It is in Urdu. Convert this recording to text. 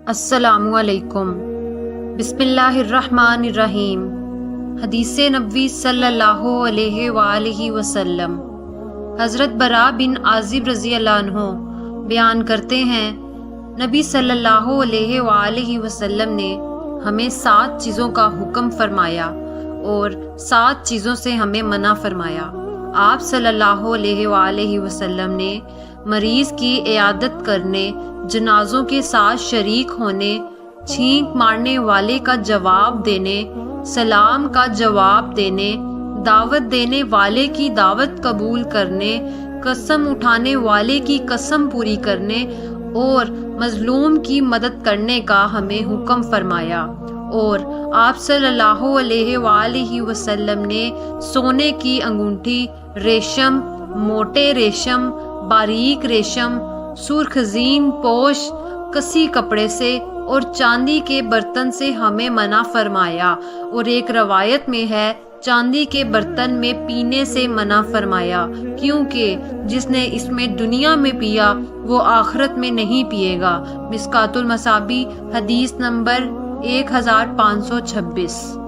السلام علیکم۔ بسم اللہ الرحمن الرحیم۔ حدیث نبوی صلی اللہ علیہ وآلہ وسلم۔ حضرت براء بن عازب رضی اللہ عنہ بیان کرتے ہیں، نبی صلی اللہ علیہ وآلہ وسلم نے ہمیں 7 چیزوں کا حکم فرمایا اور 7 چیزوں سے ہمیں منع فرمایا۔ آپ صلی اللہ علیہ وآلہ وسلم نے مریض کی عیادت کرنے، جنازوں کے ساتھ شریک ہونے، چھینک مارنے والے کا جواب دینے، سلام کا جواب دینے، دعوت دینے والے کی دعوت قبول کرنے، قسم اٹھانے والے کی قسم پوری کرنے اور مظلوم کی مدد کرنے کا ہمیں حکم فرمایا۔ اور آپ صلی اللہ علیہ وآلہ وسلم نے سونے کی انگوٹھی، ریشم، موٹے ریشم، باریک ریشم، سرخ زین پوش، کسی کپڑے سے اور چاندی کے برتن سے ہمیں منع فرمایا، اور ایک روایت میں ہے چاندی کے برتن میں پینے سے منع فرمایا، کیونکہ جس نے اس میں دنیا میں پیا وہ آخرت میں نہیں پیے گا۔ مشکوٰۃ المصابیح، حدیث نمبر 1526۔